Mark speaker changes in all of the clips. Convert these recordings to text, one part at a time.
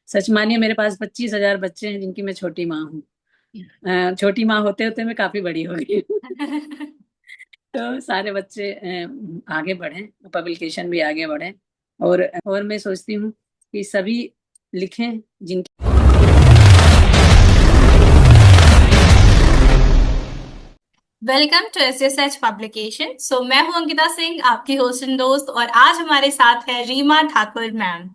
Speaker 1: सच मानिए मेरे पास 25,000 बच्चे हैं जिनकी मैं छोटी माँ हूँ। छोटी माँ होते होते मैं काफी बड़ी हो गई हूँ। तो सारे बच्चे आगे बढ़े, पब्लिकेशन भी आगे बढ़े। और मैं सोचती हूँ कि सभी लिखें जिनकी।
Speaker 2: Welcome to S H publication. मैं हूं अंकिता सिंह, आपकी होस्ट एंड दोस्त, और आज हमारे साथ है रीमा ठाकुर मैम।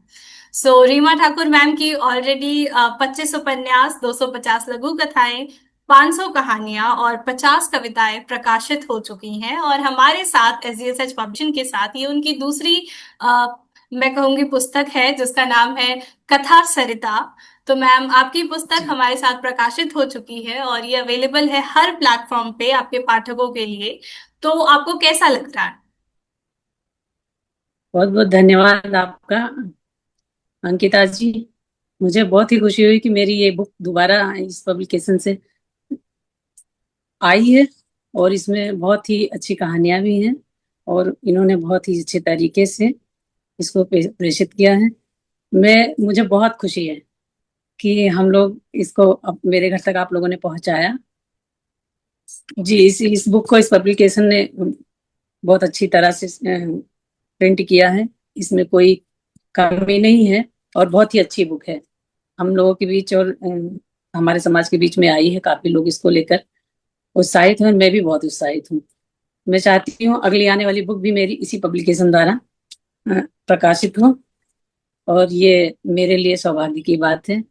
Speaker 2: रीमा ठाकुर मैम की ऑलरेडी 25 उपन्यास, 250 लघु कथाएं, 500 कहानियां और 50 कविताएं प्रकाशित हो चुकी हैं। और हमारे साथ एस एच पब्लिकेशन के साथ ये उनकी दूसरी अ, मैं कहूंगी पुस्तक है, जिसका नाम है कथा सरिता। तो मैम, आपकी पुस्तक
Speaker 1: जी,
Speaker 2: हमारे साथ प्रकाशित हो चुकी है और ये अवेलेबल है हर प्लेटफॉर्म पे आपके पाठकों के लिए। तो आपको कैसा लग रहा है?
Speaker 1: बहुत बहुत धन्यवाद आपका, अंकिता जी। मुझे बहुत ही खुशी हुई कि मेरी ये बुक दोबारा इस पब्लिकेशन से आई है। और इसमें बहुत ही अच्छी कहानियां भी हैं। और इन्होंने बहुत ही अच्छे तरीके से इसको प्रेषित किया है। मुझे बहुत खुशी है कि हम लोग इसको मेरे घर तक आप लोगों ने पहुंचाया। जी, इस बुक को इस पब्लिकेशन ने बहुत अच्छी तरह से प्रिंट किया है। इसमें कोई कमी नहीं है और बहुत ही अच्छी बुक है। हम लोगों के बीच और हमारे समाज के बीच में आई है। काफी लोग इसको लेकर उत्साहित हैं और मैं भी बहुत उत्साहित हूँ। मैं चाहती हूँ अगली आने वाली बुक भी मेरी इसी पब्लिकेशन द्वारा प्रकाशित हो। और ये मेरे लिए सौभाग्य की बात है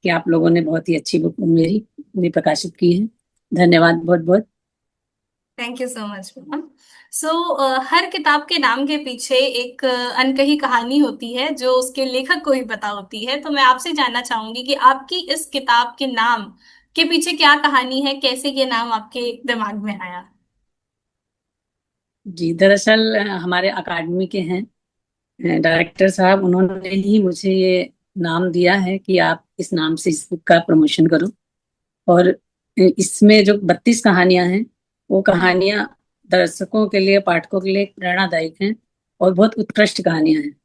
Speaker 1: कि आप लोगों ने बहुत ही अच्छी बुक मेरी प्रकाशित की है। धन्यवाद बहुत बहुत।
Speaker 2: Thank you so much ma'am. So हर किताब के नाम के पीछे एक अनकही कहानी होती है, जो उसके लेखक को ही पता होती है। तो मैं आपसे जानना चाहूंगी कि आपकी इस किताब के नाम के पीछे क्या कहानी है, कैसे ये नाम आपके दिमाग में आया?
Speaker 1: जी, दरअसल हमारे अकादमी के हैं डायरेक्टर साहब, उन्होंने ही मुझे ये नाम दिया है कि आप इस नाम से इस बुक का प्रमोशन करो। और इसमें जो 32 कहानियां हैं, वो कहानियां दर्शकों के लिए, पाठकों के लिए एक प्रेरणादायक हैं और बहुत उत्कृष्ट कहानियां हैं।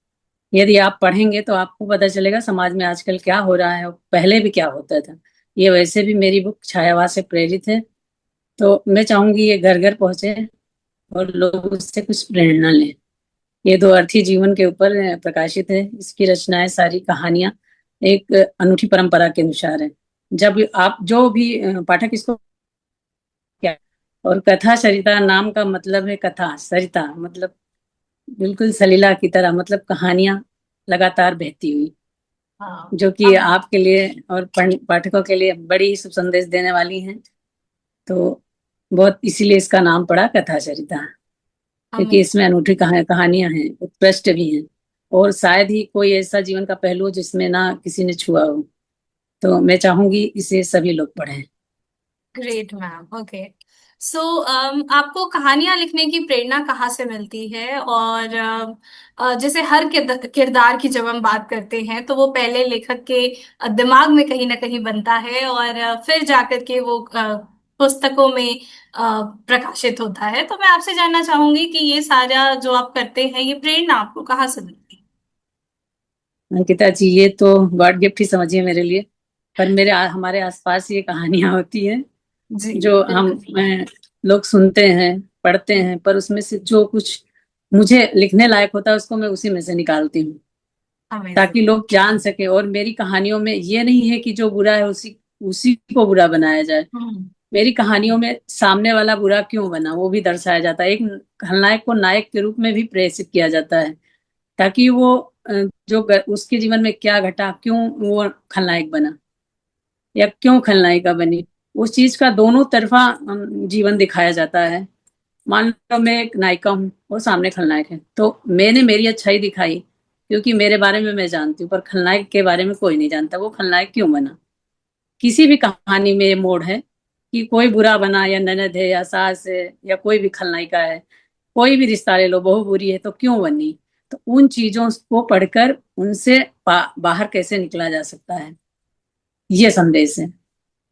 Speaker 1: यदि आप पढ़ेंगे तो आपको पता चलेगा समाज में आजकल क्या हो रहा है और पहले भी क्या होता था। ये वैसे भी मेरी बुक छायावाद से प्रेरित है। तो मैं चाहूंगी ये घर घर पहुंचे और लोग उससे कुछ प्रेरणा लें। ये दो अर्थी जीवन के ऊपर प्रकाशित है। इसकी रचनाएं, सारी कहानियां एक अनूठी परंपरा के अनुसार है। जब आप जो भी पाठक इसको क्या, और कथा सरिता नाम का मतलब है कथा सरिता मतलब बिल्कुल सलीला की तरह, मतलब कहानियां लगातार बहती हुई,
Speaker 2: हाँ।
Speaker 1: जो कि आपके लिए और पाठकों के लिए बड़ी शुभ संदेश देने वाली हैं। तो बहुत इसीलिए इसका नाम पड़ा कथा सरिता, क्योंकि
Speaker 2: अमेजिंग।
Speaker 1: इसमें अनूठी कहानियां हैं, उत्कृष्ट भी हैं। और शायद ही कोई ऐसा जीवन का पहलू हो जिसमें ना किसी ने छुआ हो। तो मैं चाहूंगी इसे सभी लोग पढ़ें।
Speaker 2: Great ma'am. ओके। सो आपको कहानियां लिखने की प्रेरणा कहाँ से मिलती है? और जैसे हर किरदार की जब हम बात करते हैं, तो वो पहले लेखक के दिमाग में कहीं ना कहीं बनता है, और फिर जाकर के वो पुस्तकों में प्रकाशित होता है। तो मैं आपसे जानना चाहूंगी कि ये सारा जो आप करते हैं, ये प्रेरणा आपको कहाँ से मिलती है?
Speaker 1: अंकिता जी, ये तो गॉड गिफ्ट ही समझिए मेरे लिए। पर हमारे आसपास ये कहानियां होती हैं
Speaker 2: जी,
Speaker 1: जो हम
Speaker 2: बिल्कुल।
Speaker 1: लोग सुनते हैं, पढ़ते हैं, पर उसमें से जो कुछ मुझे लिखने लायक होता है उसको मैं उसी में से निकालती हूँ,
Speaker 2: अमेजिंग।
Speaker 1: ताकि लोग जान सके। और मेरी कहानियों में ये नहीं है कि जो बुरा है उसी उसी को बुरा बनाया जाए।
Speaker 2: हम्म।
Speaker 1: मेरी कहानियों में सामने वाला बुरा क्यों बना वो भी दर्शाया जाता है। एक खलनायक को नायक के रूप में भी प्रेषित किया जाता है, ताकि वो उसके जीवन में क्या घटा, क्यों वो खलनायक बना या क्यों खलनायिका बनी, उस चीज का दोनों तरफा जीवन दिखाया जाता है। मान लो मैं एक नायिका हूँ और सामने खलनायक है, तो मैंने मेरी अच्छाई दिखाई क्योंकि मेरे बारे में मैं जानती हूँ, पर खलनायक के बारे में कोई नहीं जानता वो खलनायक क्यों बना। किसी भी कहानी में ये मोड़ है कि कोई बुरा बना, या ननद है या सास है या कोई भी खलनायिका है। कोई भी रिश्ता ले लो, बहू बुरी है तो क्यों बनी। तो उन चीजों को पढ़कर उनसे बाहर कैसे निकला जा सकता है, ये संदेश है।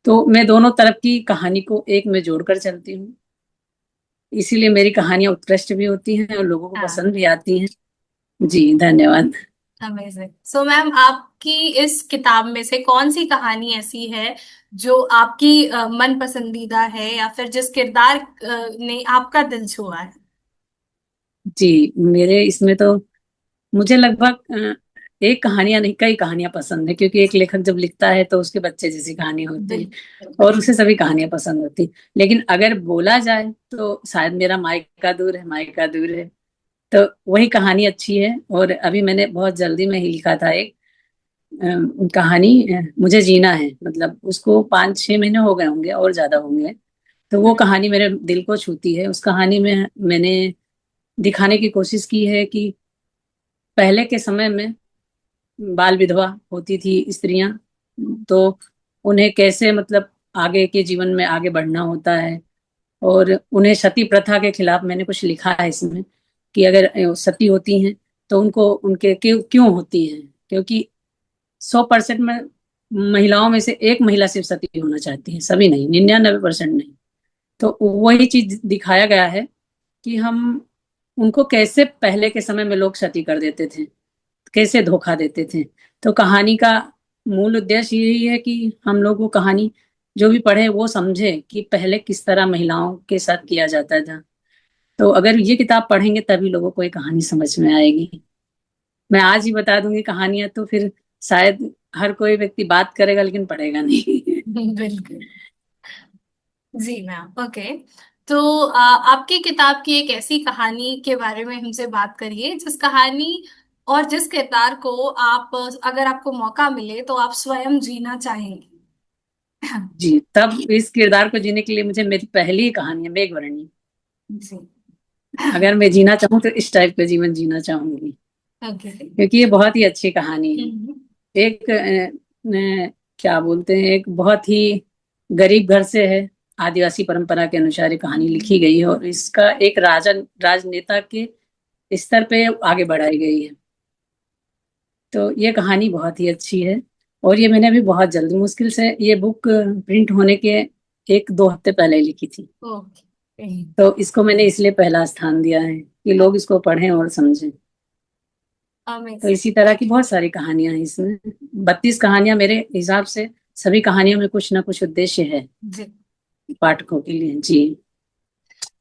Speaker 1: तो मैं दोनों तरफ की कहानी को एक में जोड़कर चलती हूँ। इसीलिए मेरी कहानियां उत्कृष्ट भी होती हैं और लोगों को
Speaker 2: हाँ।
Speaker 1: पसंद भी आती हैं। जी, धन्यवाद।
Speaker 2: अमेजिंग। सो मैम, आपकी इस किताब में से कौन सी कहानी ऐसी है जो आपकी मन पसंदीदा है, या फिर जिस किरदार ने आपका दिल छुआ है?
Speaker 1: जी, मेरे इसमें तो मुझे लगभग एक कहानियां नहीं, कई कहानियां पसंद है, क्योंकि एक लेखक जब लिखता है तो उसके बच्चे जैसी कहानियां होती हैं
Speaker 2: बिल्कुल।
Speaker 1: और उसे सभी कहानियां पसंद होती। लेकिन अगर बोला जाए तो शायद मेरा मायका दूर है, मायका दूर है, तो वही कहानी अच्छी है। और अभी मैंने बहुत जल्दी में ही लिखा था एक कहानी, मुझे जीना है, मतलब उसको 5-6 महीने हो गए होंगे और ज्यादा होंगे। तो वो कहानी मेरे दिल को छूती है। उस कहानी में मैंने दिखाने की कोशिश की है कि पहले के समय में बाल विधवा होती थी स्त्रियां, तो उन्हें कैसे, मतलब आगे के जीवन में आगे बढ़ना होता है। और उन्हें सती प्रथा के खिलाफ मैंने कुछ लिखा है इसमें, कि अगर सती होती हैं तो उनको उनके क्यों क्यों होती हैं, क्योंकि 100% में महिलाओं में से एक महिला सिर्फ सती होना चाहती है, सभी नहीं, 99% नहीं। तो वही चीज दिखाया गया है कि हम उनको कैसे पहले के समय में लोग सती कर देते थे, कैसे धोखा देते थे। तो कहानी का मूल उद्देश्य यही है कि हम लोग वो कहानी जो भी पढ़े वो समझे कि पहले किस तरह महिलाओं के साथ किया जाता था। तो अगर ये किताब पढ़ेंगे तभी लोगों को ये कहानी समझ में आएगी। मैं आज ही बता दूंगी कहानियां तो फिर शायद हर कोई व्यक्ति बात करेगा लेकिन पढ़ेगा नहीं।
Speaker 2: बिल्कुल। जी मैम, ओके। तो आपकी किताब की एक ऐसी कहानी के बारे में हमसे बात करिए जिस कहानी और जिस किरदार को आप, अगर आपको मौका मिले तो आप स्वयं जीना चाहेंगे।
Speaker 1: जी, तब इस किरदार को जीने के लिए मुझे, मेरी पहली ही कहानी है मेघवर्णी।
Speaker 2: जी।
Speaker 1: अगर मैं जीना चाहूँ तो इस टाइप का जीवन जीना चाहूंगी,
Speaker 2: ओके।
Speaker 1: क्योंकि ये बहुत ही अच्छी कहानी है।
Speaker 2: हम्म।
Speaker 1: एक क्या बोलते हैं, एक बहुत ही गरीब घर से है, आदिवासी परंपरा के अनुसार ये कहानी लिखी गई है और इसका एक राजनेता के स्तर पे आगे बढ़ाई गई है। तो ये कहानी बहुत ही अच्छी है। और ये मैंने अभी बहुत जल्दी, मुश्किल से ये बुक प्रिंट होने के 1-2 हफ्ते पहले ही लिखी थी।
Speaker 2: ओके।
Speaker 1: तो इसको मैंने इसलिए पहला स्थान दिया है कि लोग इसको पढ़ें और समझें। तो
Speaker 2: अमेजिंग।
Speaker 1: इसी तरह की बहुत सारी कहानियां हैं इसमें, 32 कहानियां मेरे हिसाब से। सभी कहानियों में कुछ ना कुछ उद्देश्य है
Speaker 2: जी।
Speaker 1: पाठकों के लिए। जी।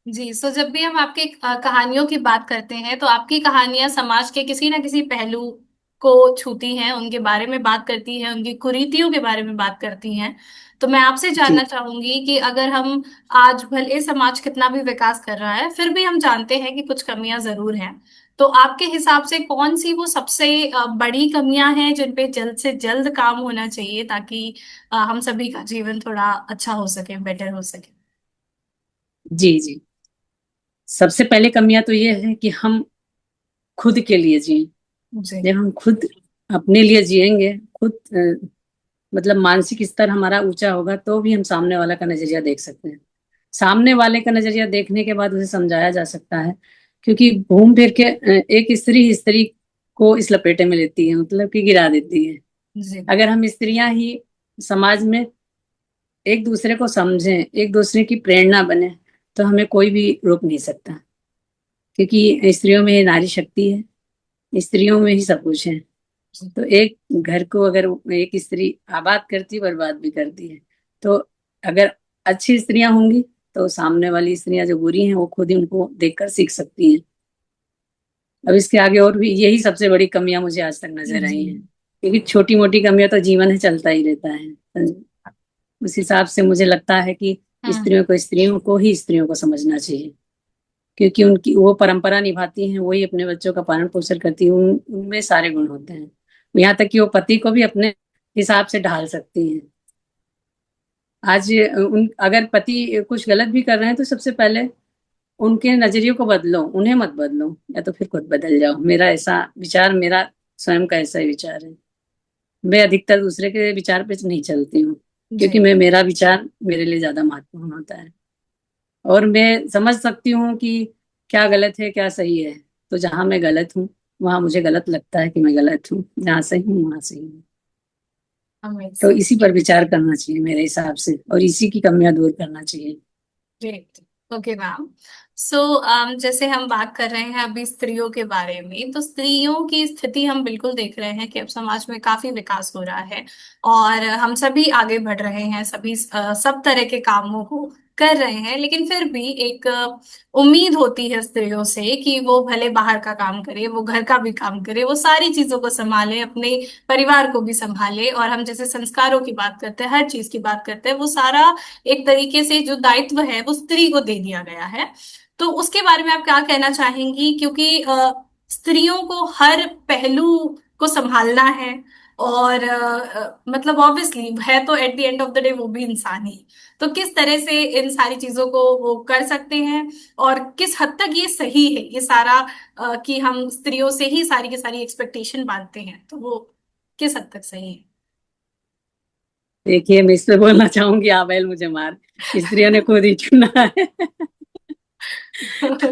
Speaker 2: जी। सो जब भी हम आपके कहानियों की बात करते हैं तो आपकी कहानियां समाज के किसी न किसी पहलू को छूती हैं, उनके बारे में बात करती हैं, उनकी कुरीतियों के बारे में बात करती हैं। तो मैं आपसे
Speaker 1: जी।
Speaker 2: जानना चाहूंगी कि अगर हम, आज भले समाज कितना भी विकास कर रहा है, फिर भी हम जानते हैं कि कुछ कमियां जरूर हैं। तो आपके हिसाब से कौन सी वो सबसे बड़ी कमियां हैं जिन पे जल्द से जल्द काम होना चाहिए, ताकि हम सभी का जीवन थोड़ा अच्छा हो सके, बेटर हो सके?
Speaker 1: जी। जी, सबसे पहले कमियां तो ये है कि हम खुद के लिए जिए।
Speaker 2: जी।
Speaker 1: जब हम खुद अपने लिए जिएंगे, खुद मतलब मानसिक स्तर हमारा ऊंचा होगा तो भी हम सामने वाला का नजरिया देख सकते हैं। सामने वाले का नजरिया देखने के बाद उसे समझाया जा सकता है, क्योंकि घूम फिर के एक स्त्री स्त्री को इस लपेटे में लेती है, मतलब कि गिरा देती है।
Speaker 2: जी।
Speaker 1: अगर हम स्त्रियां ही समाज में एक दूसरे को समझें, एक दूसरे की प्रेरणा बने, तो हमें कोई भी रोक नहीं सकता, क्योंकि स्त्रियों में नारी शक्ति है, स्त्रियों में ही सब कुछ है। तो एक घर को अगर एक स्त्री आबाद करती, बर्बाद भी करती है। तो अगर अच्छी स्त्रियां होंगी तो सामने वाली स्त्रियां जो बुरी हैं वो खुद ही उनको देखकर सीख सकती हैं। अब इसके आगे और भी, यही सबसे बड़ी कमियां मुझे आज तक नजर
Speaker 2: जी।
Speaker 1: आई हैं, क्योंकि छोटी मोटी कमियां तो जीवन है, चलता ही रहता है। उस हिसाब से मुझे लगता है कि
Speaker 2: हाँ।
Speaker 1: स्त्रियों को समझना चाहिए, क्योंकि उनकी वो परंपरा निभाती हैं, वही अपने बच्चों का पालन पोषण करती हैं, उनमें सारे गुण होते हैं। यहाँ तक कि वो पति को भी अपने हिसाब से ढाल सकती हैं। आज उन अगर पति कुछ गलत भी कर रहे हैं तो सबसे पहले उनके नजरिए को बदलो, उन्हें मत बदलो, या तो फिर खुद बदल जाओ। मेरा ऐसा विचार, मेरा स्वयं का ऐसा ही विचार है। मैं अधिकतर दूसरे के विचार पे नहीं चलती हूँ, क्योंकि
Speaker 2: जी।
Speaker 1: मेरा विचार मेरे लिए ज्यादा महत्वपूर्ण होता है। और मैं समझ सकती हूँ कि क्या गलत है क्या सही है। तो जहां मैं गलत हूँ वहां मुझे गलत लगता है कि मैं गलत हूँ, जहाँ सही हूँ वहां सही हूँ। तो
Speaker 2: अमेजिंग।
Speaker 1: इसी पर विचार करना चाहिए मेरे हिसाब से, और इसी की कमियां दूर करना चाहिए।
Speaker 2: ग्रेट। Okay ma'am. सो जैसे हम बात कर रहे हैं अभी स्त्रियों के बारे में, तो स्त्रियों की स्थिति हम बिल्कुल देख रहे हैं कि अब समाज में काफी विकास हो रहा है और हम सभी आगे बढ़ रहे हैं, सभी सब तरह के कामों को कर रहे हैं। लेकिन फिर भी एक उम्मीद होती है स्त्रियों से कि वो भले बाहर का काम करे, वो घर का भी काम करे, वो सारी चीजों को संभाले, अपने परिवार को भी संभाले। और हम जैसे संस्कारों की बात करते हैं, हर चीज की बात करते हैं, वो सारा एक तरीके से जो दायित्व है वो स्त्री को दे दिया गया है। तो उसके बारे में आप क्या कहना चाहेंगी? क्योंकि स्त्रियों को हर पहलू को संभालना है और मतलब ऑब्वियसली है तो at the end of the day वो भी इंसान ही। तो किस तरह से इन सारी चीजों को वो कर सकते हैं और किस हद तक ये सही है ये सारा, कि हम स्त्रियों से ही सारी की सारी एक्सपेक्टेशन बांधते हैं, तो वो किस हद तक सही है?
Speaker 1: देखिए, मैं इस पे बोलना चाहूंगी, आवेल मुझे मार, स्त्रियों ने खुद ही चुना है। तो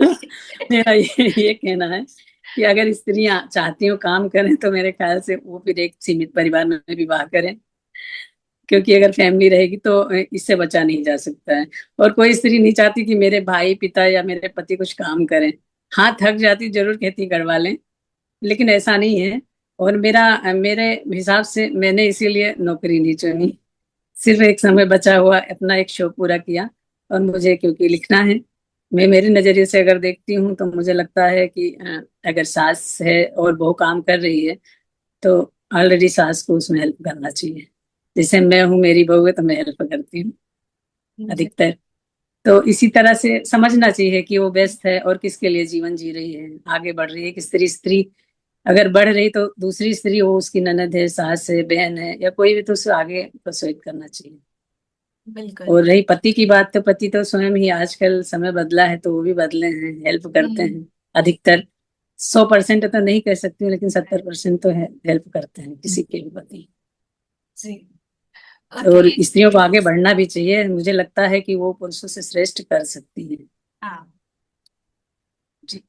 Speaker 1: मेरा ये कहना है कि अगर स्त्रियां चाहती हो काम करें तो मेरे ख्याल से वो फिर एक सीमित परिवार में विवाह करें, क्योंकि अगर फैमिली रहेगी तो इससे बचा नहीं जा सकता है। और कोई स्त्री नहीं चाहती कि मेरे भाई, पिता या मेरे पति कुछ काम करें। हाँ, थक जाती जरूर, खेती करवा लें, लेकिन ऐसा नहीं है। और मेरे हिसाब से मैंने इसीलिए नौकरी नहीं चुनी। सिर्फ एक समय बचा हुआ अपना एक शौक पूरा किया। और मुझे क्योंकि लिखना है, मैं मेरे नजरिए से अगर देखती हूँ तो मुझे लगता है कि अगर सास है और बहू काम कर रही है तो ऑलरेडी सास को उसमें हेल्प करना चाहिए। जैसे मैं हूँ, मेरी बहू है तो मैं हेल्प करती हूँ
Speaker 2: जी।
Speaker 1: अधिकतर। तो इसी तरह से समझना चाहिए कि वो व्यस्त है और किसके लिए जीवन जी रही है, आगे बढ़ रही है। कि स्त्री स्त्री अगर बढ़ रही तो दूसरी स्त्री, वो उसकी ननद है, सास है, बहन है, या कोई भी, तो उसे आगे प्रोत्साहित करना चाहिए।
Speaker 2: बिल्कुल।
Speaker 1: और रही पति की बात, तो पति तो स्वयं ही, आजकल समय बदला है तो वो भी बदले हैं, हेल्प करते
Speaker 2: हम्म।
Speaker 1: हैं अधिकतर। 100% तो नहीं कह सकती हूँ, लेकिन 70% तो है, हेल्प करते हैं किसी के भी पति।
Speaker 2: जी।
Speaker 1: और
Speaker 2: ओके।
Speaker 1: स्त्रियों को आगे बढ़ना भी चाहिए, मुझे लगता है कि वो पुरुषों से श्रेष्ठ कर सकती हैं।
Speaker 2: हाँ।
Speaker 1: जी।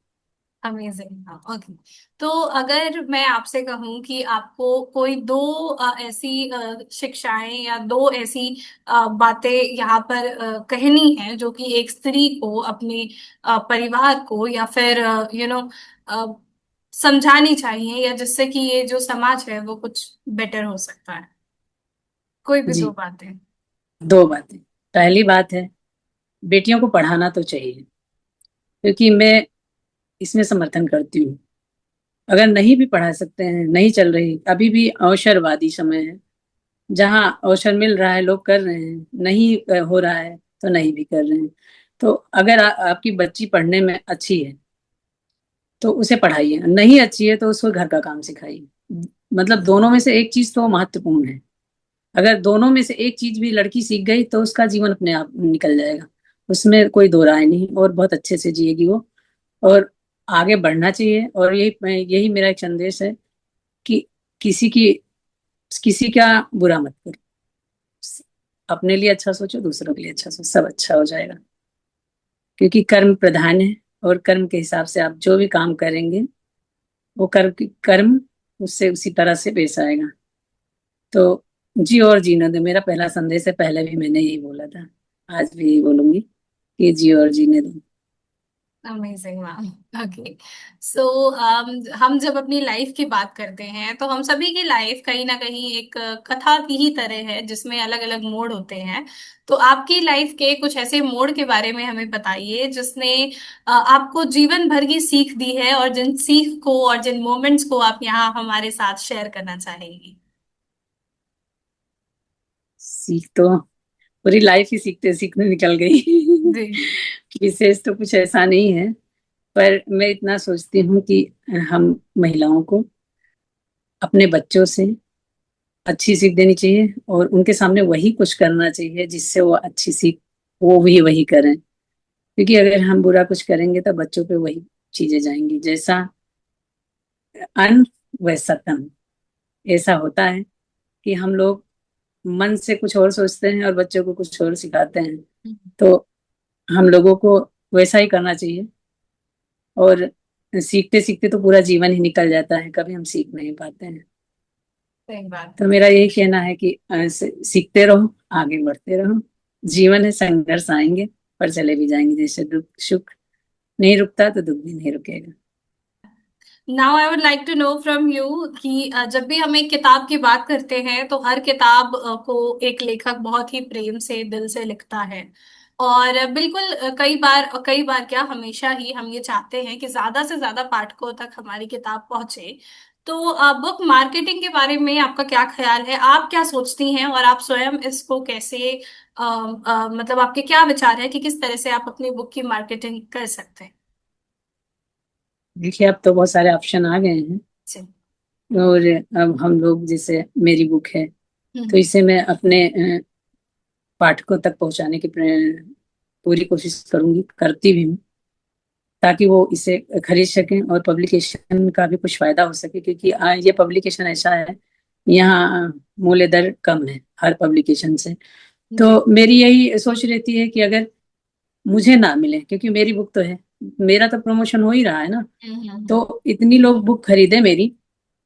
Speaker 2: अमेजिंग। हाँ, ओके। तो अगर मैं आपसे कहूँ कि आपको कोई दो ऐसी शिक्षाएं या दो ऐसी बातें यहाँ पर कहनी है जो कि एक स्त्री को अपने परिवार को या फिर समझानी चाहिए, या जिससे कि ये जो समाज है वो कुछ बेटर हो सकता है, कोई भी दो
Speaker 1: जी,
Speaker 2: बातें।
Speaker 1: दो बातें। पहली बात है, बेटियों को पढ़ाना तो चाहिए, क्योंकि मैं इसमें समर्थन करती हूँ। अगर नहीं भी पढ़ा सकते हैं, नहीं चल रही, अभी भी अवसरवादी समय है, जहाँ अवसर मिल रहा है लोग कर रहे हैं, नहीं हो रहा है तो नहीं भी कर रहे हैं। तो अगर आपकी बच्ची पढ़ने में अच्छी है तो उसे पढ़ाइए, नहीं अच्छी है तो उसको घर का काम सिखाइए। मतलब दोनों में से एक चीज तो महत्वपूर्ण है। अगर दोनों में से एक चीज भी लड़की सीख गई तो उसका जीवन अपने आप निकल जाएगा, उसमें कोई दो राय नहीं, और बहुत अच्छे से जिएगी वो। और आगे बढ़ना चाहिए। और यही यही मेरा एक संदेश है कि किसी की किसी का बुरा मत करो, अपने लिए अच्छा सोचो, दूसरों के लिए अच्छा सोचो, सब अच्छा हो जाएगा। क्योंकि कर्म प्रधान है, और कर्म के हिसाब से आप जो भी काम करेंगे वो कर्म उससे उसी तरह से पेश आएगा। तो जी और जीने दो, मेरा पहला संदेश है, पहले भी मैंने यही बोला था, आज भी यही बोलूंगी कि जी और जीने दो।
Speaker 2: Amazing ma'am. ओके। सो हम जब अपनी लाइफ की बात करते हैं तो हम सभी की लाइफ कहीं ना कहीं एक कथा की ही तरह है जिसमें अलग अलग मोड़ होते हैं। तो आपकी लाइफ के कुछ ऐसे मोड़ के बारे में हमें बताइए जिसने आपको जीवन भर की सीख दी है, और जिन सीख को और जिन मोमेंट्स को आप यहाँ हमारे साथ शेयर करना चाहेंगी।
Speaker 1: सीख तो पूरी लाइफ ही सीखते सीखने निकल गई।
Speaker 2: जी।
Speaker 1: विशेष तो कुछ ऐसा नहीं है, पर मैं इतना सोचती हूँ कि हम महिलाओं को अपने बच्चों से अच्छी सीख देनी चाहिए, और उनके सामने वही कुछ करना चाहिए जिससे वो अच्छी सीख, वो भी वही करें। क्योंकि अगर हम बुरा कुछ करेंगे तो बच्चों पे वही चीजें जाएंगी, जैसा अन्न वैसा तन। ऐसा होता है कि हम लोग मन से कुछ और सोचते हैं और बच्चों को कुछ और सिखाते हैं। तो हम लोगों को वैसा ही करना चाहिए। और सीखते सीखते तो पूरा जीवन ही निकल जाता है, कभी हम सीख नहीं पाते हैं।
Speaker 2: सही बात
Speaker 1: तो
Speaker 2: है।
Speaker 1: मेरा यही कहना है कि सीखते रहो, आगे बढ़ते रहो। जीवन है, संघर्ष आएंगे, पर चले भी जाएंगे। जैसे दुख सुख नहीं रुकता तो दुख भी नहीं रुकेगा।
Speaker 2: Now I would like to know from you कि जब भी हम एक किताब की बात करते हैं तो हर किताब को एक लेखक बहुत ही प्रेम से दिल से लिखता है। और बिल्कुल कई बार क्या हमेशा ही हम ये चाहते हैं कि ज्यादा से ज्यादा पाठकों तक हमारी किताब पहुंचे। तो बुक मार्केटिंग के बारे में आपका क्या ख्याल है, आप क्या सोचती हैं और आप स्वयं इसको कैसे मतलब आपके क्या विचार है कि किस तरह से आप अपनी बुक की मार्केटिंग कर सकते हैं?
Speaker 1: देखिए अब तो बहुत सारे ऑप्शन आ गए हैं।
Speaker 2: जी।
Speaker 1: और अब हम लोग, जैसे मेरी बुक है, तो
Speaker 2: हम्म।
Speaker 1: इसे मैं अपने पाठकों तक पहुंचाने की पूरी कोशिश करूंगी, करती भी हूँ, ताकि वो इसे खरीद सकें और पब्लिकेशन का भी कुछ फायदा हो सके। क्योंकि ये पब्लिकेशन ऐसा है, यहाँ मूल्य दर कम है हर पब्लिकेशन से।
Speaker 2: जी।
Speaker 1: तो मेरी यही सोच रहती है कि अगर मुझे ना मिले, क्योंकि मेरी बुक तो है, मेरा तो प्रमोशन हो ही रहा है ना,
Speaker 2: हम्म।
Speaker 1: तो इतनी लोग बुक खरीदे मेरी,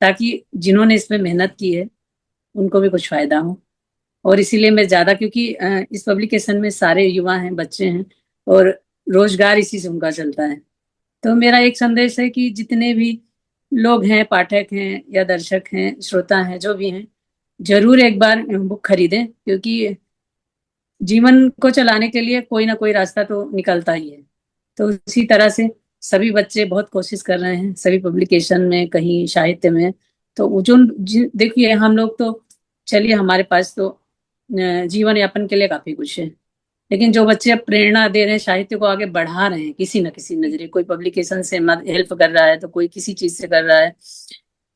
Speaker 1: ताकि जिन्होंने इसमें मेहनत की है उनको भी कुछ फायदा हो। और इसीलिए मैं ज्यादा, क्योंकि इस पब्लिकेशन में सारे युवा हैं, बच्चे हैं, और रोजगार इसी से उनका चलता है। तो मेरा एक संदेश है कि जितने भी लोग हैं, पाठक हैं या दर्शक हैं, श्रोता हैं, जो भी हैं, जरूर एक बार बुक खरीदें। क्योंकि जीवन को चलाने के लिए कोई ना कोई रास्ता तो निकलता ही है। तो उसी तरह से सभी बच्चे बहुत कोशिश कर रहे हैं, सभी पब्लिकेशन में, कहीं साहित्य में। तो जो देखिए हम लोग तो, चलिए हमारे पास तो जीवन यापन के लिए काफी कुछ है, लेकिन जो बच्चे अब प्रेरणा दे रहे हैं, साहित्य को आगे बढ़ा रहे हैं किसी न किसी नजरिए, कोई पब्लिकेशन से हेल्प कर रहा है, तो कोई किसी चीज से कर रहा है,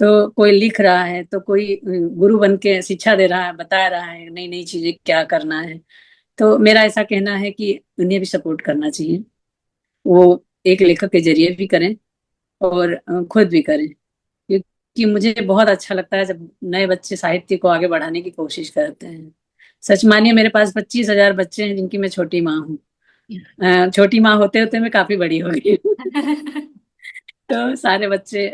Speaker 1: तो कोई लिख रहा है, तो कोई गुरु बन के शिक्षा दे रहा है, बता रहा है नई नई चीजें क्या करना है। तो मेरा ऐसा कहना है कि उन्हें भी सपोर्ट करना चाहिए। वो एक लेखक के जरिए भी करें और खुद भी करें। क्योंकि मुझे बहुत अच्छा लगता है जब नए बच्चे साहित्य को आगे बढ़ाने की कोशिश करते हैं। सच मानिए मेरे पास 25,000 बच्चे हैं जिनकी मैं छोटी माँ हूँ। छोटी माँ होते होते मैं काफी बड़ी हो गई हूँ। तो सारे बच्चे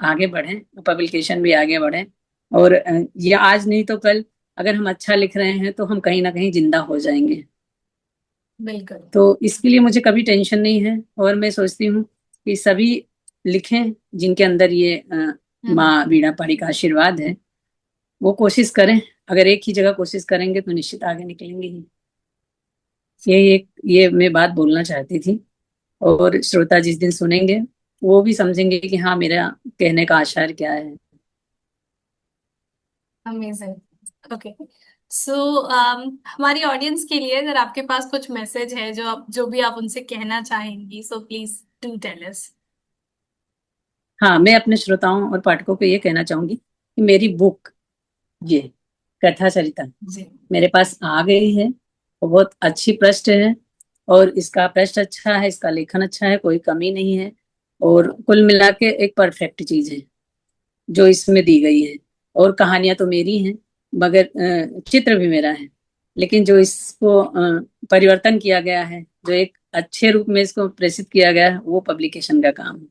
Speaker 1: आगे बढ़े, पब्लिकेशन भी आगे बढ़े। और ये आज नहीं तो कल, अगर हम अच्छा लिख रहे हैं तो हम कहीं ना कहीं जिंदा हो जाएंगे।
Speaker 2: बिल्कुल।
Speaker 1: तो इसके लिए मुझे कभी टेंशन नहीं है। और मैं सोचती हूँ कि सभी लिखें जिनके अंदर ये
Speaker 2: हम्म।
Speaker 1: माँ बीड़ा पाड़ी का आशीर्वाद है। वो कोशिश करें। अगर एक ही जगह कोशिश करेंगे तो निश्चित आगे निकलेंगे ही। ये मैं बात बोलना चाहती थी। और श्रोता जिस दिन सुनेंगे वो भी समझेंगे कि हाँ, मेरा कहने का आशय क्या है।
Speaker 2: अमेजिंग। ओके। सो हमारी ऑडियंस के लिए अगर आपके पास कुछ मैसेज है जो भी आप उनसे कहना चाहेंगी, so please do tell us.
Speaker 1: हाँ, मैं अपने श्रोताओं और पाठकों को ये कहना चाहूंगी कि मेरी बुक, ये कथा चरिता,
Speaker 2: जी।
Speaker 1: मेरे पास आ गई है। वो बहुत अच्छी पृष्ठ है, और इसका पृष्ठ अच्छा है, इसका लेखन अच्छा है, कोई कमी नहीं है। और कुल मिला के एक परफेक्ट चीज है जो इसमें दी गई है। और कहानियां तो मेरी हैं, मगर चित्र भी मेरा है। लेकिन जो इसको परिवर्तन किया गया है, जो एक अच्छे रूप में इसको प्रेषित किया गया है, वो पब्लिकेशन का काम है।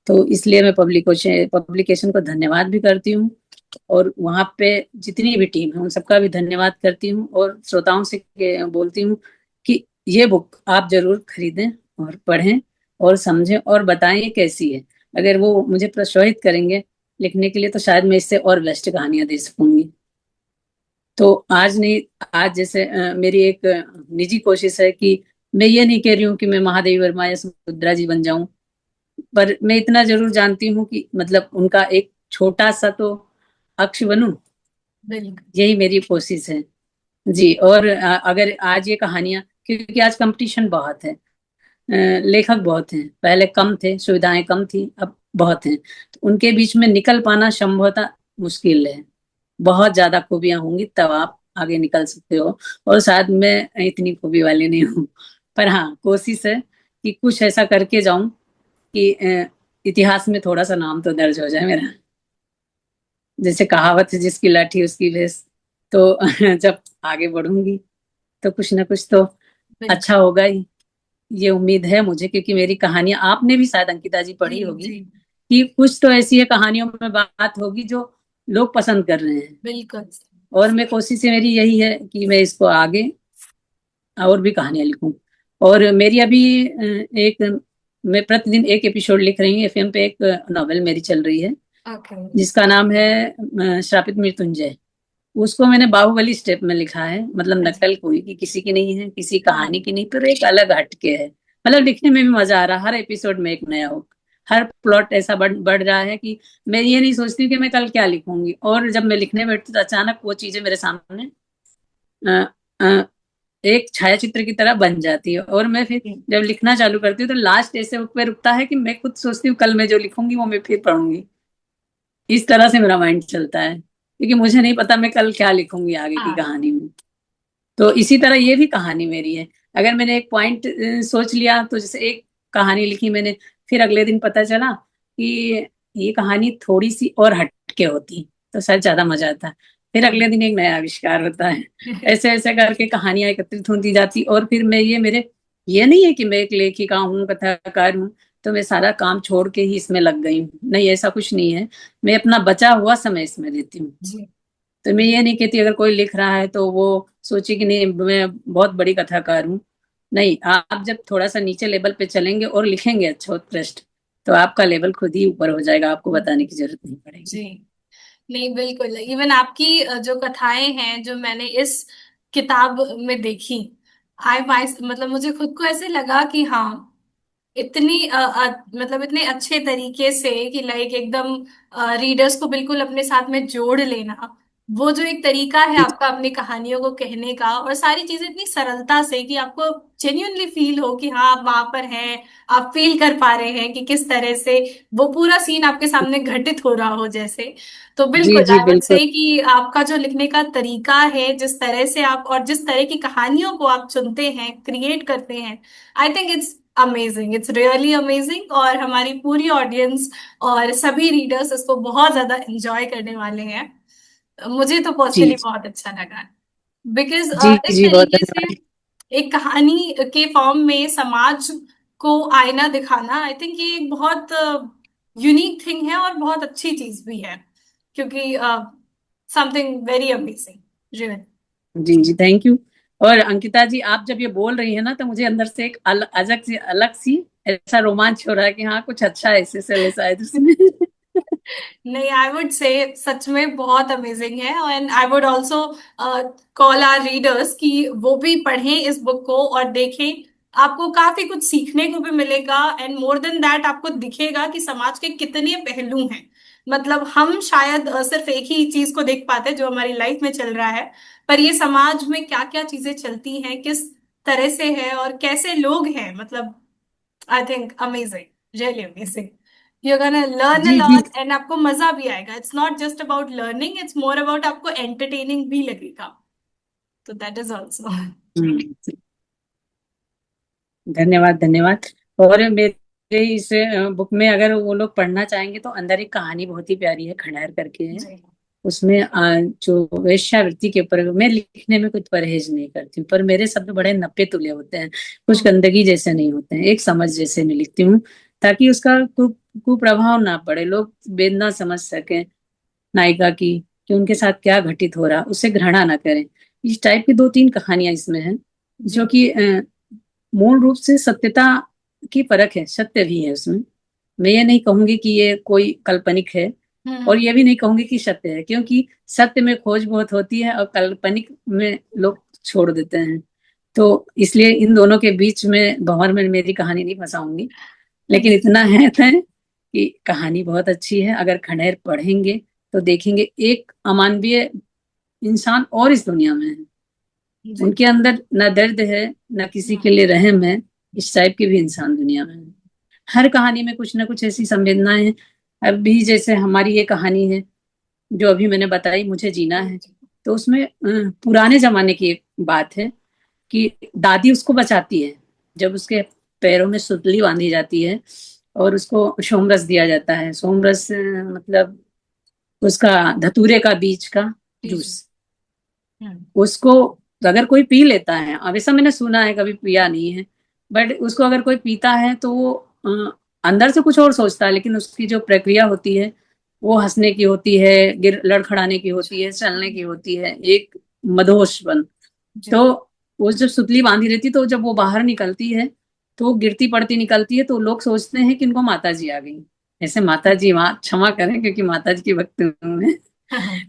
Speaker 1: तो इसलिए मैं पब्लिकेशन को धन्यवाद भी करती हूँ। और वहां पे जितनी भी टीम है उन सबका भी धन्यवाद करती हूँ। और श्रोताओं से बोलती हूँ कि ये बुक आप जरूर खरीदें और पढ़ें और समझें और बताएं ये कैसी है। अगर वो मुझे प्रोत्साहित करेंगे लिखने के लिए, तो शायद मैं इससे और बेस्ट कहानियां दे सकूंगी। तो आज नहीं, आज जैसे मेरी एक निजी कोशिश है कि मैं ये नहीं कह रही हूँ कि मैं महादेवी वर्मा या सुभद्रा जी बन जाऊं, पर मैं इतना जरूर जानती हूँ कि मतलब उनका एक छोटा सा तो अक्ष बनूं।
Speaker 2: बिल्कुल।
Speaker 1: यही मेरी कोशिश है जी। और अगर आज ये कहानियां, क्योंकि आज कंपटीशन बहुत है, लेखक बहुत हैं, पहले कम थे, सुविधाएं कम थी, अब बहुत हैं, तो उनके बीच में निकल पाना संभवतः मुश्किल है। बहुत ज्यादा खूबियां होंगी तब आप आगे निकल सकते हो। और शायद मैं इतनी खूबी वाली नहीं हूँ, पर हाँ, कोशिश है कि कुछ ऐसा करके जाऊं कि इतिहास में थोड़ा सा नाम तो दर्ज हो जाए मेरा। जैसे कहावत है, जिसकी लाठी उसकी भैंस। तो जब आगे बढ़ूंगी तो कुछ ना कुछ तो
Speaker 2: बिल्कुल।
Speaker 1: अच्छा होगा ही, ये उम्मीद है मुझे। क्योंकि मेरी कहानियां आपने भी शायद अंकिता जी
Speaker 2: जी।
Speaker 1: पढ़ी होगी,
Speaker 2: जी।
Speaker 1: कि कुछ तो ऐसी है कहानियों में बात होगी जो लोग पसंद कर रहे हैं।
Speaker 2: बिल्कुल।
Speaker 1: और मैं कोशिश मेरी यही है कि मैं इसको आगे और भी कहानियां लिखूं। और मेरी अभी एक मैं प्रतिदिन एक एपिसोड लिख रही हूँ, एफएम पे एक नॉवेल मेरी चल रही है
Speaker 2: ओके।
Speaker 1: जिसका नाम है श्रापित मृत्युंजय। उसको मैंने बाहुबली स्टेप में लिखा है, मतलब नकल कोई की किसी की नहीं है, किसी
Speaker 2: हाँ।
Speaker 1: कहानी की नहीं, पर एक अलग हटके है। मतलब लिखने में भी मजा आ रहा है, हर एपिसोड में एक नया हो, हर प्लॉट ऐसा बढ़ रहा है कि मैं ये नहीं सोचती हूँ कि मैं कल क्या लिखूंगी, और जब मैं लिखने बैठती तो अचानक वो चीजें मेरे सामने अ, अ, एक छाया चित्र की तरह बन जाती है, और मैं फिर जब लिखना चालू करती हूँ तो लास्ट ऐसे पे रुकता है कि मैं खुद सोचती हूँ कल मैं जो लिखूंगी वो मैं फिर पढ़ूंगी। इस तरह से मेरा माइंड चलता है, क्योंकि मुझे नहीं पता मैं कल क्या लिखूंगी आगे की
Speaker 2: हाँ।
Speaker 1: कहानी में। तो इसी तरह ये भी कहानी मेरी है। अगर मैंने एक पॉइंट सोच लिया, तो जैसे एक कहानी लिखी मैंने, फिर अगले दिन पता चला कि ये कहानी थोड़ी सी और हटके होती तो शायद ज्यादा मजा आता। फिर अगले दिन एक नया आविष्कार होता है। ऐसे ऐसे करके कहानियां एकत्रित होती जाती, और फिर मैं ये नहीं है कि मैं एक लेखिका हूँ, कथाकार हूँ, तो मैं सारा काम छोड़ के ही इसमें लग गई हूँ, नहीं ऐसा कुछ नहीं है। मैं अपना बचा हुआ समय इसमें देती हूँ।
Speaker 2: जी।
Speaker 1: तो मैं ये नहीं कहती अगर कोई लिख रहा है तो वो सोचे कि नहीं मैं बहुत बड़ी कथाकार हूँ। नहीं, आप जब थोड़ा सा नीचे लेवल पे चलेंगे और लिखेंगे अच्छा उत्कृष्ट, तो आपका लेवल खुद ही ऊपर हो जाएगा, आपको बताने की जरूरत नहीं पड़ेगी।
Speaker 2: जी। नहीं, बिल्कुल। इवन आपकी जो कथाएं हैं जो मैंने इस किताब में देखी, आई वाइस मतलब मुझे खुद को ऐसे लगा कि हाँ, इतनी मतलब इतने अच्छे तरीके से कि लाइक एकदम रीडर्स को बिल्कुल अपने साथ में जोड़ लेना। वो जो एक तरीका है आपका अपनी कहानियों को कहने का, और सारी चीजें इतनी सरलता से कि आपको जेन्युइनली फील हो कि हाँ आप वहां पर हैं, आप फील कर पा रहे हैं कि किस तरह से वो पूरा सीन आपके सामने घटित हो रहा हो जैसे। तो
Speaker 1: जी
Speaker 2: बिल्कुल
Speaker 1: जी
Speaker 2: आई वुड
Speaker 1: बिल्कुल।
Speaker 2: से कि आपका जो लिखने का तरीका है, जिस तरह से आप और जिस तरह की कहानियों को आप चुनते हैं, क्रिएट करते हैं, I think it's amazing, it's really amazing. और हमारी पूरी ऑडियंस और सभी रीडर्स इसको बहुत ज्यादा एंजॉय करने वाले हैं। मुझे तो
Speaker 1: जी
Speaker 2: पर्सनली बहुत अच्छा लगा, बिकॉज
Speaker 1: जी
Speaker 2: इस
Speaker 1: जी, बहुत
Speaker 2: तरीके से
Speaker 1: धन्यवाद।
Speaker 2: एक कहानी के फॉर्म में समाज को आईना दिखाना, आई थिंक ये एक बहुत यूनिक थिंग है और बहुत अच्छी चीज भी है, क्योंकि समथिंग वेरी अमेजिंग रियली।
Speaker 1: जी जी, थैंक यू। और अंकिता जी, आप जब ये बोल रही है ना, तो मुझे अंदर से एक अलग सी ऐसा रोमांच हो रहा है कि हाँ कुछ अच्छा ऐसे से शायद उसमें।
Speaker 2: नहीं, आई वुड से सच में बहुत अमेजिंग है, and I would also call our readers कि वो भी पढ़ें इस बुक को और देखें। आपको काफी कुछ सीखने को भी मिलेगा, एंड मोर देन दैट आपको दिखेगा कि समाज के कितने पहलू हैं। मतलब हम शायद सिर्फ एक ही चीज को देख पाते हैं जो हमारी लाइफ में चल रहा है, पर ये समाज में क्या क्या चीजें चलती हैं, किस तरह से है और कैसे लोग हैं, मतलब I think amazing, really amazing. you're gonna learn a
Speaker 1: जी जी।
Speaker 2: lot and आपको मजा भी आएगा। It's not just about learning, it's more about आपको एंटरटेनिंग भी लगेगा। तो दैट इज ऑल्सो।
Speaker 1: हम्म, धन्यवाद धन्यवाद। और मेरे इस बुक में अगर वो लोग पढ़ना चाहेंगे तो अंदर एक कहानी बहुत ही प्यारी है, खंडहर करके है।
Speaker 2: जी।
Speaker 1: उसमें जो वेश्यावृत्ति के ऊपर मैं लिखने में कुछ परहेज नहीं करती हूँ, पर मेरे शब्द बड़े नपे तुले होते हैं, कुछ
Speaker 2: हम्म।
Speaker 1: गंदगी जैसे नहीं होते हैं, एक समझ जैसे मैं लिखती हूँ, ताकि उसका कुप्रभाव ना पड़े, लोग वेदना समझ सकें नायिका की, कि उनके साथ क्या घटित हो रहा, उससे घृणा ना करें। इस टाइप की दो तीन कहानियां इसमें हैं, जो
Speaker 2: जी।
Speaker 1: कि मूल रूप से सत्यता की परख है, सत्य भी है उसमें। मैं ये नहीं कहूंगी कि ये कोई काल्पनिक है, और
Speaker 2: हम्म।
Speaker 1: ये भी नहीं कहूंगी कि सत्य है, क्योंकि सत्य में खोज बहुत होती है और काल्पनिक में लोग छोड़ देते हैं। तो इसलिए इन दोनों के बीच में भंवर में मेरी कहानी नहीं फंसाऊंगी। लेकिन इतना है तय कि कहानी बहुत अच्छी है, अगर खंडहर पढ़ेंगे तो देखेंगे एक अमानवीय इंसान और इस दुनिया में है।
Speaker 2: जी।
Speaker 1: उनके अंदर न दर्द है, न किसी के लिए रहम है, इस टाइप के भी इंसान दुनिया में है। हर कहानी में कुछ ना कुछ ऐसी संवेदनाएं हैं। अभी जैसे हमारी ये कहानी है जो अभी मैंने बताई, मुझे जीना है, तो उसमें पुराने जमाने की एक बात है कि दादी उसको बचाती है, जब उसके पैरों में सुतली बांधी जाती है और उसको सोमरस दिया जाता है। सोमरस मतलब उसका धतूरे का बीज का
Speaker 2: जी।
Speaker 1: जूस।
Speaker 2: हम्म।
Speaker 1: उसको अगर कोई पी लेता है, अब ऐसा मैंने सुना है, कभी पिया नहीं है, बट उसको अगर कोई पीता है तो वो अंदर से कुछ और सोचता है, लेकिन उसकी जो प्रक्रिया होती है वो हंसने की होती है, गिर लड़खड़ाने की होती है, चलने की होती है, एक मदहोश बन।
Speaker 2: जी।
Speaker 1: तो वो जब सुतली बांधी रहती तो जब वो बाहर निकलती है तो वो गिरती पड़ती निकलती है, तो लोग सोचते हैं कि इनको माता जी आ गई। ऐसे माता जी, वहां क्षमा करें क्योंकि माता जी की भक्त हूँ मैं,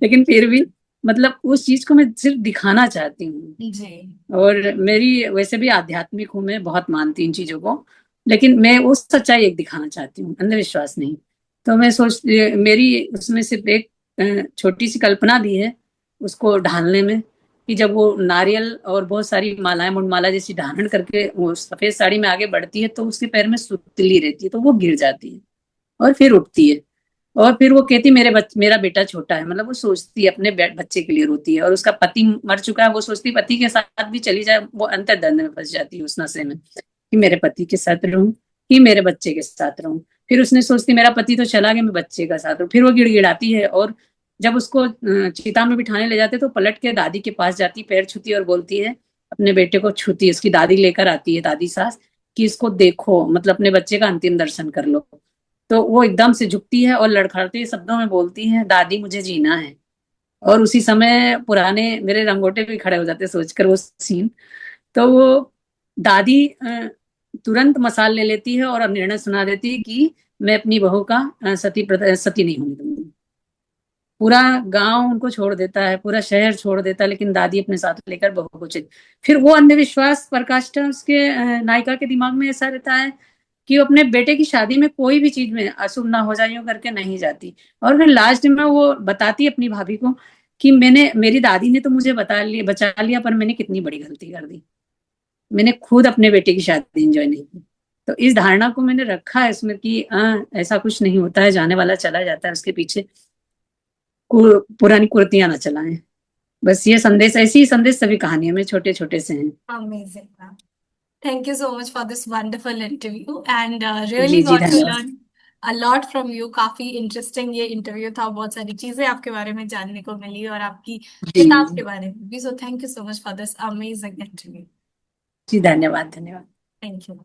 Speaker 1: लेकिन फिर भी मतलब उस चीज को मैं सिर्फ दिखाना चाहती हूँ।
Speaker 2: जी।
Speaker 1: और मेरी वैसे भी आध्यात्मिक हूँ, मैं बहुत मानती हूँ इन चीजों को, लेकिन मैं वो सच्चाई एक दिखाना चाहती हूँ, अंधविश्वास नहीं। तो मैं सोच, मेरी उसमें सिर्फ एक छोटी सी कल्पना भी है उसको ढालने में, कि जब वो नारियल और बहुत सारी मालाएं, मुंडमाला जैसी धारण करके वो सफेद साड़ी में आगे बढ़ती है, तो उसके पैर में सुतली रहती है, तो वो गिर जाती है और फिर उठती है। और फिर वो कहती मेरा बेटा छोटा है, मतलब वो सोचती है अपने बच्चे के लिए रोती है, और उसका पति मर चुका है, वो सोचती है पति के साथ भी चली जाए, वो अंतर्द्वंद में फंस जाती है उस नशे में, कि मेरे पति के साथ रहूं कि मेरे बच्चे के साथ रहूं। फिर उसने सोचती मेरा पति तो चला गया, मैं बच्चे का साथ रहूं। फिर वो गिड़गिड़ाती है, और जब उसको चिता में बिठाने ले जाते तो पलट के दादी के पास जाती, पैर छूती और बोलती है, अपने बेटे को छूती है, उसकी दादी लेकर आती है, दादी सास, कि इसको देखो, मतलब अपने बच्चे का अंतिम दर्शन कर लो। तो वो एकदम से झुकती है और लड़खड़ाते शब्दों में बोलती है, दादी मुझे जीना है। और उसी समय पुराने मेरे रंगोटे भी खड़े हो जाते सोचकर वो सीन। तो वो दादी तुरंत मसाल ले लेती है और अब निर्णय सुना देती है कि मैं अपनी बहू का सती नहीं होने दूंगी। पूरा गांव उनको छोड़ देता है, पूरा शहर छोड़ देता है, लेकिन दादी अपने साथ लेकर बहू को चली। फिर वो अंधविश्वास प्रकाष्ठा उसके नायिका के दिमाग में ऐसा रहता है कि वो अपने बेटे की शादी में कोई भी चीज में अशुभ ना हो जाए यूं करके नहीं जाती। और फिर लास्ट में वो बताती है अपनी भाभी को कि मैंने, मेरी दादी ने तो मुझे बचा लिया, पर मैंने कितनी बड़ी गलती कर दी, मैंने खुद अपने बेटे की शादी एंजॉय नहीं की। तो इस धारणा को मैंने रखा है इसमें कि ऐसा कुछ नहीं होता है, जाने वाला चला जाता है, उसके पीछे पुरानी कुर्तियां ना चलाएं। बस ये संदेश, ऐसी ही संदेश सभी कहानियों में छोटे छोटे से हैं।
Speaker 2: Amazing ma'am. Thank you so much for this wonderful interview and really
Speaker 1: जी जी,
Speaker 2: got to
Speaker 1: धन्यवाद।
Speaker 2: learn a lot from you. काफी इंटरेस्टिंग ये इंटरव्यू था, बहुत सारी चीजें आपके बारे में जानने को मिली और आपकी
Speaker 1: जी
Speaker 2: किताब के बारे में भी। So thank you so much for this amazing interview.
Speaker 1: जी, धन्यवाद धन्यवाद।
Speaker 2: Thank you.